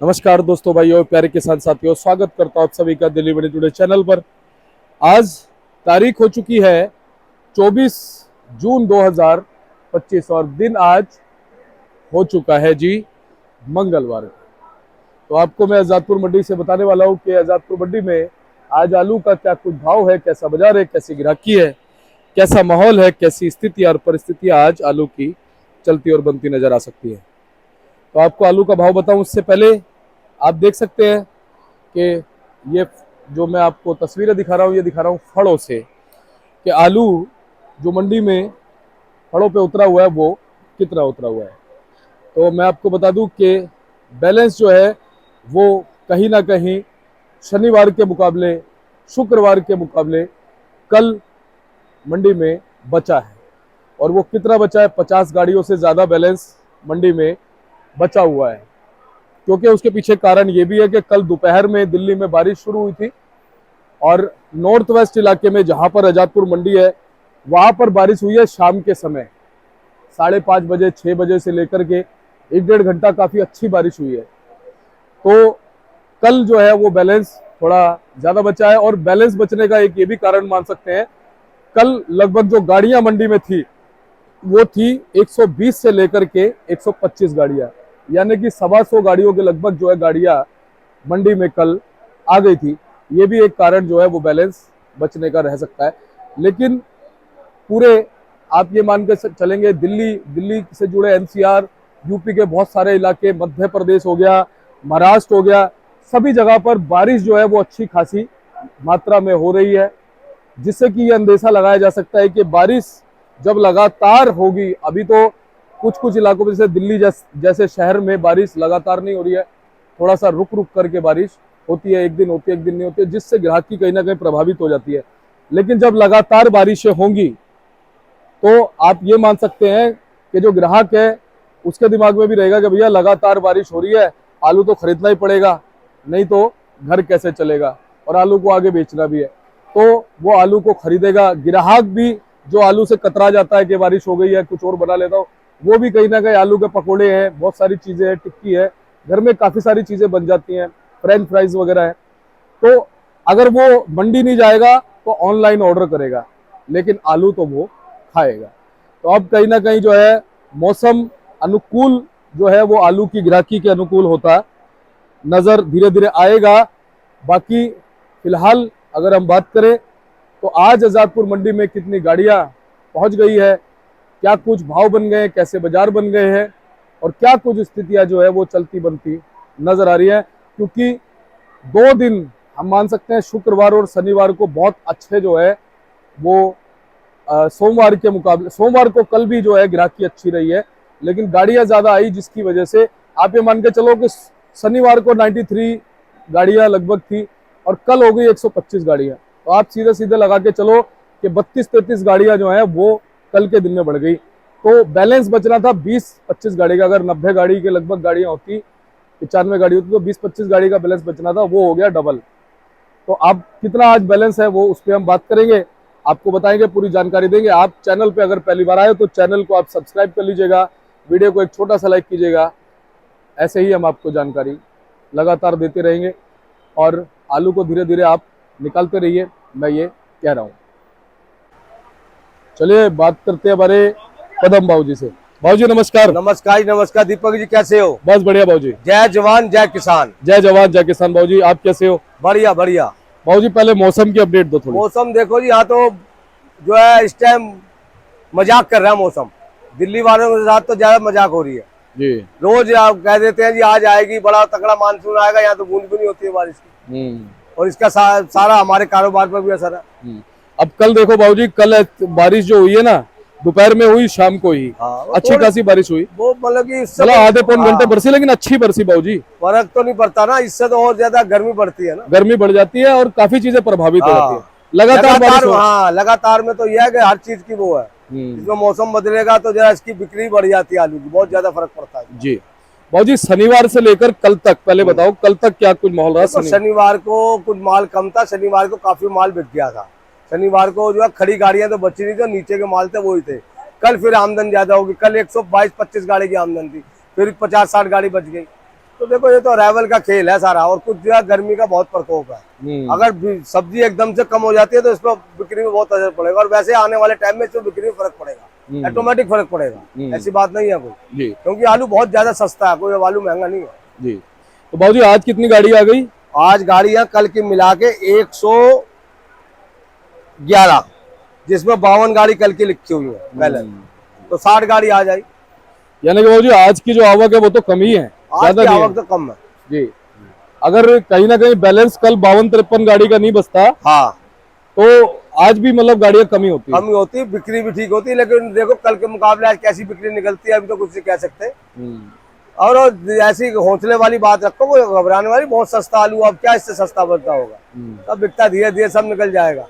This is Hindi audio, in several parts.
नमस्कार दोस्तों, भाइयों, प्यारे किसान साथियों, स्वागत करता हूं आप सभी का दिल्ली मंडी टुडे चैनल पर। आज तारीख हो चुकी है 24 जून 2025 और दिन आज हो चुका है जी मंगलवार। तो आपको मैं आजादपुर मंडी से बताने वाला हूं कि आजादपुर मंडी में आज आलू का क्या कुछ भाव है, कैसा बाजार है, कैसी ग्राहकी है, कैसा माहौल है, कैसी स्थिति और परिस्थितियां आज आलू की चलती और बनती नजर आ सकती है। तो आपको आलू का भाव बताऊं उससे पहले आप देख सकते हैं कि ये जो मैं आपको तस्वीरें दिखा रहा हूँ, ये दिखा रहा हूँ फड़ों से कि आलू जो मंडी में फड़ों पे उतरा हुआ है वो कितना उतरा हुआ है। तो मैं आपको बता दूं कि बैलेंस जो है वो कहीं ना कहीं शनिवार के मुकाबले, शुक्रवार के मुकाबले कल मंडी में बचा है। और वो कितना बचा है? 50 गाड़ियों से ज़्यादा बैलेंस मंडी में बचा हुआ है। क्योंकि उसके पीछे कारण ये भी है कि कल दोपहर में दिल्ली में बारिश शुरू हुई थी और नॉर्थ वेस्ट इलाके में जहां पर आजादपुर मंडी है वहां पर बारिश हुई है शाम के समय 5:30 बजे, 6 बजे से लेकर के 1-1.5 घंटा काफ़ी अच्छी बारिश हुई है। तो कल जो है वो बैलेंस थोड़ा ज़्यादा बचा है। और बैलेंस बचने का एक ये भी कारण मान सकते हैं, कल लगभग जो गाड़ियां मंडी में थी वो थी 120 से लेकर के 125 गाड़ियां, यानी कि 125 गाड़ियों के लगभग जो है गाड़ियां मंडी में कल आ गई थी। ये भी एक कारण जो है वो बैलेंस बचने का रह सकता है। लेकिन पूरे आप ये मान के चलेंगे दिल्ली से जुड़े एनसीआर, यूपी के बहुत सारे इलाके, मध्य प्रदेश हो गया, महाराष्ट्र हो गया, सभी जगह पर बारिश जो है वो अच्छी खासी मात्रा में हो रही है, जिससे कि ये अंदेशा लगाया जा सकता है कि बारिश जब लगातार होगी, अभी तो कुछ इलाकों में जैसे दिल्ली जैसे शहर में बारिश लगातार नहीं हो रही है, थोड़ा सा रुक करके बारिश होती है, एक दिन होती है, एक दिन नहीं होती है, जिससे ग्राहकी कहीं ना कहीं प्रभावित हो जाती है। लेकिन जब लगातार बारिशें होंगी तो आप ये मान सकते हैं कि जो ग्राहक है उसके दिमाग में भी रहेगा कि भैया लगातार बारिश हो रही है, आलू तो खरीदना ही पड़ेगा, नहीं तो घर कैसे चलेगा, और आलू को आगे बेचना भी है, तो वो आलू को खरीदेगा। ग्राहक भी जो आलू से कतरा जाता है कि बारिश हो गई है, कुछ और बना लेता हूँ, वो भी कहीं ना कहीं आलू के पकोड़े हैं, बहुत सारी चीजें हैं, टिक्की है, घर में काफी सारी चीजें बन जाती हैं, फ्रेंच फ्राइज वगैरह है। तो अगर वो मंडी नहीं जाएगा तो ऑनलाइन ऑर्डर करेगा, लेकिन आलू तो वो खाएगा। तो अब कहीं ना कहीं जो है मौसम अनुकूल जो है वो आलू की ग्राहकी के अनुकूल होता नजर धीरे धीरे आएगा। बाकी फिलहाल अगर हम बात करें तो आज आजादपुर मंडी में कितनी गाड़ियां पहुंच गई है, क्या कुछ भाव बन गए, कैसे बाजार बन गए हैं, और क्या कुछ स्थितियां जो है वो चलती बनती नजर आ रही है। क्योंकि 2 दिन हम मान सकते हैं, शुक्रवार और शनिवार को बहुत अच्छे जो है वो सोमवार के मुकाबले, सोमवार को कल भी जो है ग्राहकी अच्छी रही है, लेकिन गाड़ियां ज्यादा आई, जिसकी वजह से आप ये मान के चलो कि शनिवार को 93 गाड़ियां लगभग थी और कल हो गई 125 गाड़ियां। तो आप सीधे सीधे लगा के चलो कि 32-33 गाड़ियां जो है वो कल के दिन में बढ़ गई। तो बैलेंस बचना था 20-25 गाड़ी का। अगर 90 गाड़ी के लगभग गाड़ियां होती, 95 गाड़ी होती, तो 20-25 गाड़ी का बैलेंस बचना था, वो हो गया डबल। तो अब कितना आज बैलेंस है वो उस पर हम बात करेंगे, आपको बताएंगे, पूरी जानकारी देंगे। आप चैनल पे अगर पहली बार आए तो चैनल को आप सब्सक्राइब कर लीजिएगा, वीडियो को एक छोटा सा लाइक कीजिएगा। ऐसे ही हम आपको जानकारी लगातार देते रहेंगे और आलू को धीरे धीरे आप निकालते रहिए, मैं ये कह रहा हूँ। चलिए बात करते हैं हमारे पदम बाबूजी से। बाबूजी नमस्कार। नमस्कार जी, नमस्कार दीपक जी, कैसे हो? बस बढ़िया बाबूजी। जय जवान जय किसान। जय जवान जय किसान। बाबूजी आप कैसे हो? बढ़िया बढ़िया। बाबूजी पहले मौसम की अपडेट दो थोड़ी। मौसम देखो जी, यहाँ तो जो है इस टाइम मजाक कर रहा है मौसम, दिल्ली वालों के साथ तो ज्यादा मजाक हो रही है जी। रोज आप कह देते हैं जी आज आएगी, बड़ा तगड़ा मानसून आएगा, यहाँ तो बूंद भी नहीं होती है बारिश की, और इसका सारा हमारे कारोबार पर भी असर है। अब कल देखो बाबूजी, कल बारिश जो हुई है ना, दोपहर में हुई, शाम को ही अच्छी खासी बारिश हुई, वो मतलब कि आधे पौन घंटे बरसी, लेकिन अच्छी बरसी बाबूजी। फर्क तो नहीं पड़ता ना, इससे तो और ज्यादा गर्मी बढ़ती है ना, गर्मी बढ़ जाती है और काफी चीजें प्रभावित हो जाती है लगातार। हाँ लगातार में तो यह है कि हर चीज की वो है, इसमें मौसम बदलेगा तो जरा इसकी बिक्री बढ़ जाती है, आलू की बहुत ज्यादा फर्क पड़ता है जी। बाबूजी शनिवार से लेकर कल तक पहले बताओ, कल तक क्या कुछ माहौल रहा? शनिवार को कुछ माल कम था, शनिवार को काफी माल बिक गया था। शनिवार को जो है खड़ी गाड़ियां तो बची नहीं थी, नीचे के माल थे वही थे। कल फिर आमदन ज्यादा होगी, कल 122-25 गाड़ी की आमदन थी, फिर 50-60 गाड़ी बच गई। तो देखो ये तो अराइवल का खेल है सारा, और कुछ जो है गर्मी का बहुत प्रकोप है। अगर सब्जी एकदम से कम हो जाती है तो इस पर बिक्री में बहुत असर पड़ेगा, और वैसे आने वाले टाइम में इस पर बिक्री में फर्क पड़ेगा, ऑटोमेटिक फर्क पड़ेगा, ऐसी बात नहीं है कोई, क्योंकि आलू बहुत ज्यादा सस्ता है, कोई आलू महंगा नहीं है जी। तो बाबूजी आज कितनी गाड़ी आ गई? आज गाड़ियां कल की मिला के 111, जिसमें 52 गाड़ी कल की लिखी हुई है पहले, तो 60 गाड़ी आ जाएगी। यानी कि बाबूजी आज की जो आवक है वो तो कम ही है, आज की आवक तो कम है जी। अगर कहीं ना कहीं बैलेंस कल 52-53 गाड़ी का नहीं बचता, हाँ, तो आज भी मतलब गाड़ियां कमी होती, बिक्री भी ठीक होती, लेकिन देखो कल के मुकाबले आज कैसी बिक्री निकलती है, अभी तो कुछ नहीं कह सकते। और ऐसी हौसले वाली बात रखो, कोई घबराने वाली, बहुत सस्ता आलू, अब क्या इससे सस्ता बनता होगा, तब बिकता धीरे धीरे सब निकल जाएगा।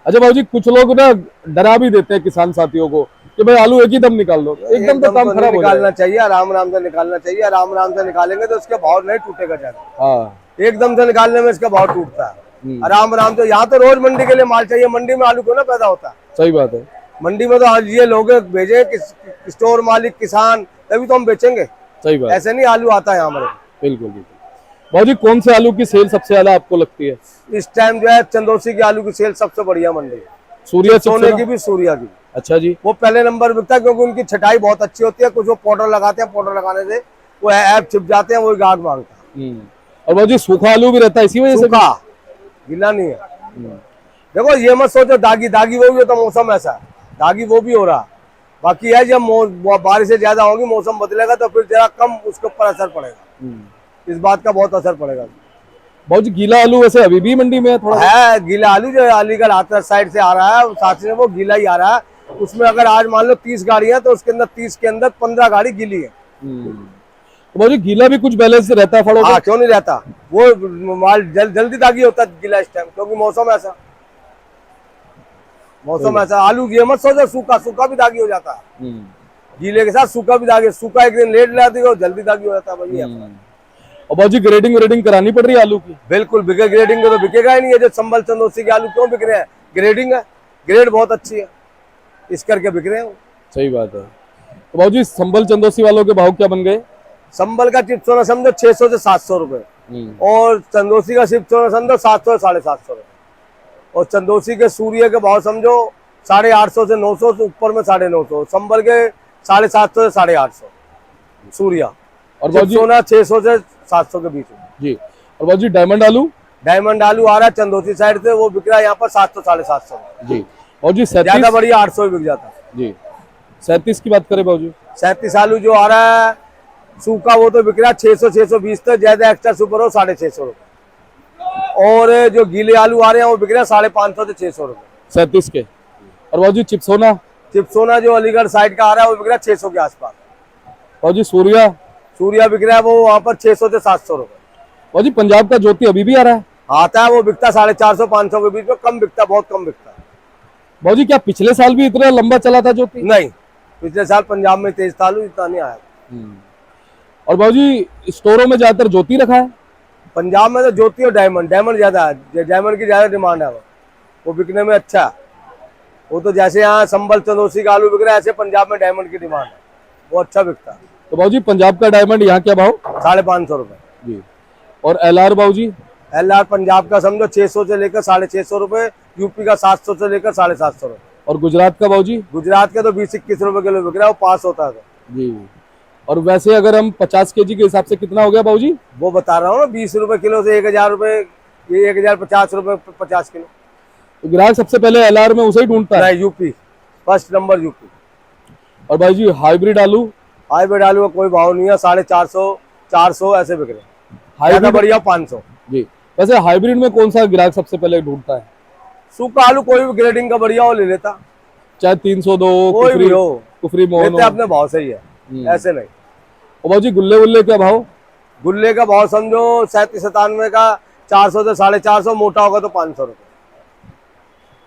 अच्छा बाबूजी, कुछ लोग ना डरा भी देते हैं किसान साथियों को कि भाई आलू एक ही दम निकाल लो, एकदम तो काम खराब निकालना चाहिए, आराम आराम से निकालना चाहिए, आराम आराम से निकालेंगे तो उसके भाव नहीं टूटेगा ज्यादा। हाँ, एकदम से निकालने में इसका भाव टूटता है, आराम आराम से। यहाँ तो रोज मंडी के लिए माल चाहिए, मंडी में आलू क्यों ना पैदा होता है। सही बात है, मंडी में तो आज ये लोग भेजे स्टोर मालिक किसान, तभी तो हम बेचेंगे। सही बात, ऐसे नहीं आलू आता है हमारे। बिल्कुल बिल्कुल। बाबूजी कौन से आलू की सेल सबसे ज्यादा आपको लगती है? इस टाइम जो है चंदोसी के आलू की सेल सबसे बढ़िया मंडी, सूर्या सोने की भी, सूर्या की। अच्छा जी, वो पहले नंबर बिकता है, क्योंकि उनकी छटाई बहुत अच्छी होती है। कुछ वो पाउडर लगाते हैं, पाउडर लगाने से वो ऐप छिप जाते हैं, वो गाहक मांगता है। और बाबूजी सूखा आलू भी रहता है इसी वजह से? सूखा, गीला नहीं है। देखो ये मत सोचो दागी दागी वो भी होता, मौसम ऐसा है, दागी वो भी हो रहा। बाकी है जब बारिशें ज्यादा होगी, मौसम बदलेगा, तो फिर जरा कम उसके ऊपर असर पड़ेगा, इस बात का बहुत असर पड़ेगा। बहुत गीला आलू वैसे अभी भी मंडी में थोड़ा है, गीला आलू जो अलीगढ़ हाथरस साइड से आ रहा है, साथ में वो गीला ही आ रहा है। उसमें अगर आज मान लो 30 गाड़ियां, तो उसके अंदर 30 के अंदर 15 गाड़ी गीली है। तो बाबू गीला भी कुछ बैलेंस रहता है फलों का? क्यों नहीं रहता, वो माल जल्दी दागी होता है गीला इस टाइम, क्योंकि मौसम ऐसा, मौसम ऐसा। आलू ये मत सोचो सूखा, सूखा भी दागी हो जाता है, गीले के साथ सूखा भी दागी, सूखा एक दिन लेट लाती है, जल्दी दागी हो जाता है भैया। और बाजी ग्रेडिंग व्रेडिंग करानी पड़ रही है आलू की? बिल्कुल, बिके ग्रेडिंग तो बिकेगा ही नहीं है। जो संबल चंदोसी के आलू क्यों बिक रहे हैं, ग्रेडिंग है, ग्रेड बहुत अच्छी है, इस करके बिक रहे हैं। सही बात है। तो बाबूजी संबल चंदोसी वालों के भाव क्या बन गए? संबल का चिप्स होना समझो 600 से 700 रुपए, और चंदोसी का चिप्स होना समझो 700 से 750 रुपए, और चंदोसी के सूर्य के भाव समझो 850 से 900, ऊपर में 950, संबल के 750 से 850 सूर्या, और सोना 600 से 700 के बीच में जी। और बाबूजी डायमंड आलू? डायमंड आलू आ रहा है चंदोसी साइड से, वो बिक रहा है यहाँ पर 700 750 जी। बाबूजी ज्यादा बढ़िया 800 बिक जाता है जी। 37 की बात करें बाबूजी? 37 आलू जो आ रहा है सूखा, वो तो बिक रहा है 600 620 तक, ज्यादा एक्स्ट्रा सुपर हो 650 रुपए, और जो गीले आलू आ रहे हैं वो बिक रहे हैं 550 से 600 रुपए 37 के। और बाबूजी चिप्सोना? चिप्सोना जो अलीगढ़ साइड का आ रहा है वो बिक रहा है 600 के आसपास। बाबूजी सूर्या? सूर्या बिक रहा है वो वहाँ पर 600 से 700 रुपए। बाबूजी पंजाब का ज्योति अभी भी आ रहा है? आता है, वो बिकता 450 500 के बीच में, कम बिकता, बहुत कम बिकता। बाबूजी क्या पिछले साल भी इतना लंबा चला था ज्योति? नहीं, पिछले साल पंजाब में तेज तालू इतना नहीं आया। और बाबूजी स्टोरों में ज्यादातर ज्योति रखा है? पंजाब में तो ज्योति और डायमंड, डायमंड ज्यादा है, डायमंड की ज्यादा डिमांड है, वो बिकने में अच्छा है। वो तो जैसे यहाँ संबल चंदोसी का आलू बिक रहा है, ऐसे पंजाब में डायमंड की डिमांड है, वो अच्छा बिकता है। तो बाबूजी पंजाब का डायमंड यहाँ क्या भाव? 550 रुपए जी। और LR बाबूजी? LR पंजाब का समझो 600 से लेकर 650 रुपए, यूपी का 700 से लेकर 750 रुपए। और गुजरात का बाबूजी? गुजरात का तो 20-21 रुपए किलो बिक रहा है, वो पास होता है जी। और वैसे अगर हम 50 kg के हिसाब से कितना हो गया बाबूजी? वो बता रहा हूँ ना, 20 रुपए किलो से 1000 रुपए, ये 1050 रुपए 50 किलो। तो ग्राहक सबसे पहले LR में उसे ही ढूंढता है? UP, first number UP. और भाई जी हाइब्रिड आलू? हाइब्रिड आलू का कोई भाव नहीं है, 450 400 ऐसे बिक रहे हैं, हाइब्रिड बढ़िया 500 जी। वैसे हाइब्रिड में कौन सा ग्राहक सबसे पहले ढूंढता है? सूखा आलू कोई भी ग्रेडिंग का बढ़िया हो ले लेता, चाहे 302 कोई भी हो, कुफरी मोहन हो, अपने भाव सही है, ऐसे नहीं। और भाई जी गुल्ले वुल्ले क्या भाव? गुल्ले का भाव समझो 37-97 का 400 से 450, मोटा होगा तो 500 रुपए,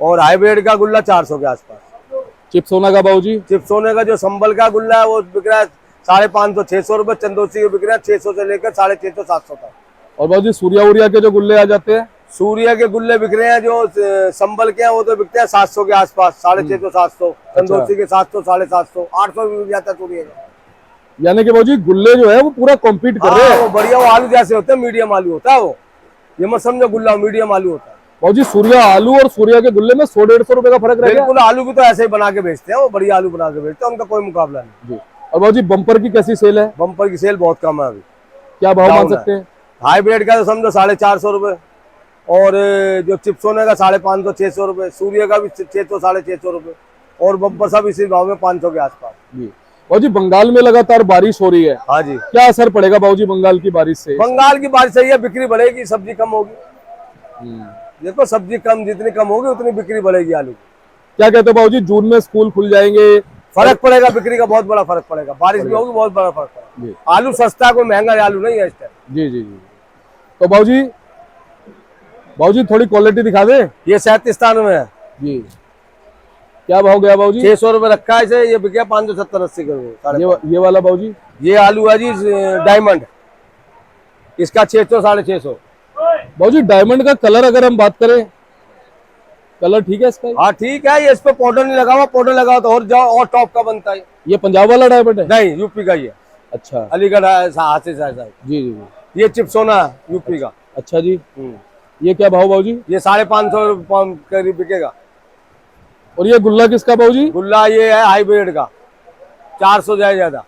और हाइब्रिड का गुल्ला 400 के आसपास। चिप्सोना का बाबूजी? चिप्सोने का जो संबल का गुल्ला है वो बिक रहा है 550 600 रुपए, चंदोसी के बिक रहा है 600 से लेकर 650 700 तक। और बाबूजी सूर्या उरिया के जो गुल्ले आ जाते हैं? सूर्या के गुल्ले बिक रहे हैं जो संबल के हैं, वो तो बिकते हैं 700 के आसपास, 650 700, चंदोसी के 700 750 800 भी बिक जाता है सूर्या का। यानी कि भाजी गुल्ले जो है वो पूरा कॉम्पीट कर रहे हैं। वो बढ़िया, वो आलू जैसे होते हैं, मीडियम आलू होता है वो, ये मत समझो गुल्ला, मीडियम आलू होता है। भाजी सूर्या आलू और सूर्या के गुल्ले में 100-150 रुपए का फर्क रह गया। बिल्कुल, आलू भी तो ऐसे ही बना के बेचते हैं, वो बढ़िया आलू बना के बेचते हैं, उनका कोई मुकाबला नहीं जी। और भाजी बम्पर की कैसी सेल है? बम्पर की सेल बहुत कम है अभी। क्या भाव मान डाउन है। सकते हैं? हाइब्रिड का तो समझो 450 रुपए, और जो चिप्सोने का 550-600 रुपए, सूर्य का भी 600-650 रुपए, और बम्पर सब इसी भाव में 500 के आसपास। जी। भाजी बंगाल में लगातार बारिश हो रही है, हाँ जी। क्या असर पड़ेगा भाजी बंगाल की बारिश से? बंगाल की बारिश सही है, बिक्री बढ़ेगी, सब्जी कम होगी। देखो सब्जी कम, जितनी कम होगी उतनी बिक्री बढ़ेगी आलू की। क्या कहते हो भाजी, जून में स्कूल खुल जाएंगे, फर्क पड़ेगा, बिक्री का बहुत बड़ा फर्क पड़ेगा, बारिश भी होगी, बहुत बड़ा फर्क पड़ेगा। आलू सस्ता, कोई महंगा आलू नहीं है इस टाइम। जी जी जी। तो भाजी थोड़ी क्वालिटी दिखा दे। ये 37 में है जी। क्या भाव गया भाजी? 600 रुपए रखा है इसे, ये बिके 570-80 रुपए। ये वाला भाजी, ये आलू है जी डायमंड, इसका 600-650। भाजी डायमंड का कलर अगर हम बात करें, कलर ठीक है इसका? हाँ ठीक है, ये इस पे पाउडर नहीं लगा हुआ, पाउडर लगा तो और जाओ और टॉप का बनता है। ये पंजाब वाला डायमंड है? नहीं, यूपी का ही है। अच्छा। अलीगढ़ हासिल साहब। जी जी जी। ये चिप्सोना यूपी का। अच्छा जी। ये क्या भाव भाजी? ये 550 करीब बिकेगा। और ये गुल्ला किसका भाजी? गुल्ला ये है हाईब्रिड का, 400 जाए ज्यादा।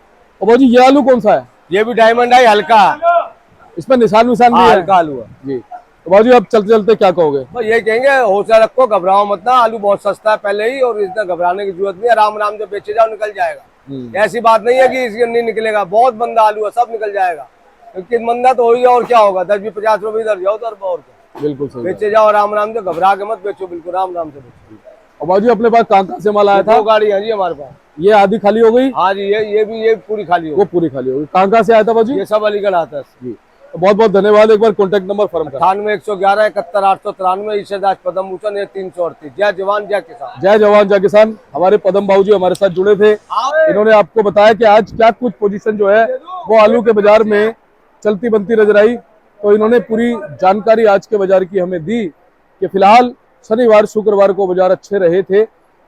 और भाजी ये आलू कौन सा है? ये भी डायमंड है, हल्का, इसमें निशान भी है? हल्का आलू है जी। तो भाजी अब चलते चलते क्या कहोगे? तो ये कहेंगे हौसला रखो, घबराओ मत ना, आलू बहुत सस्ता है पहले ही, और इतना घबराने की जरूरत नहीं है, आराम आराम से बेचे जाओ, निकल जाएगा। ऐसी बात नहीं है कि इसके नहीं निकलेगा, बहुत मंदा आलू है, सब निकल जाएगा, क्योंकि मंदा तो हो ही, और क्या होगा, 10-50 रुपए इधर जाओ तो और क्या। बिल्कुल सही। बेचे जाओ आराम आराम से, घबरा के मत बेचो, बिल्कुल आराम आराम से बेचो। और भाजी अपने पास कहाँ से माल आया था? 2 गाड़ी है जी हमारे पास। ये आधी खाली हो गई? हाँ जी, ये पूरी खाली हो, वो पूरी खाली हो गई। कहाँ से आया था भाजी? ये सब अलीगढ़ आता है जी। तो बहुत बहुत धन्यवाद। एक बार कॉन्टेक्ट नंबर फर्म का। 98-111-71-893 ईशदास पदम ऊंचन 338। जय जवान जय किसान। जय जवान जय किसान। हमारे पदम भाऊ जी हमारे साथ जुड़े थे, इन्होंने आपको बताया कि आज क्या कुछ पोजीशन जो है वो आलू के बाजार में चलती बनती नजर आई। तो इन्होंने पूरी जानकारी आज के बाजार की हमें दी कि फिलहाल शनिवार शुक्रवार को बाजार अच्छे रहे थे,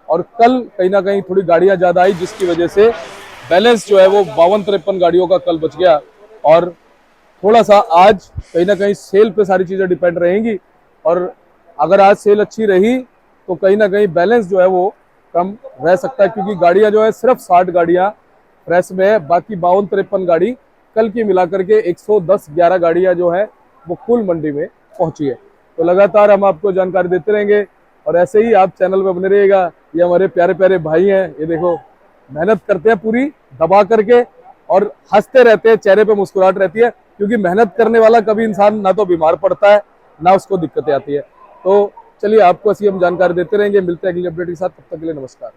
और कल कहीं ना कहीं थोड़ी गाड़ियां ज्यादा आई, जिसकी वजह से बैलेंस जो है वो 52-53 गाड़ियों का कल बच गया। और थोड़ा सा आज कहीं ना कहीं सेल पे सारी चीजें डिपेंड रहेंगी, और अगर आज सेल अच्छी रही तो कहीं ना कहीं बैलेंस जो है वो कम रह सकता है, क्योंकि गाड़ियां जो है सिर्फ 60 गाड़ियां प्रेस में है, बाकी 52-53 गाड़ी कल की मिलाकर के 110-11 गाड़ियां जो है वो कुल मंडी में पहुंची है। तो लगातार हम आपको जानकारी देते रहेंगे, और ऐसे ही आप चैनल पे बने रहिएगा। ये हमारे प्यारे प्यारे भाई हैं, ये देखो मेहनत करते हैं पूरी दबा करके, और हंसते रहते हैं, चेहरे पे मुस्कुराहट रहती है, क्योंकि मेहनत करने वाला कभी इंसान ना तो बीमार पड़ता है ना उसको दिक्कतें आती है। तो चलिए आपको ऐसी हम जानकारी देते रहेंगे, मिलते हैं अगली अपडेट के साथ, तब तक के लिए नमस्कार।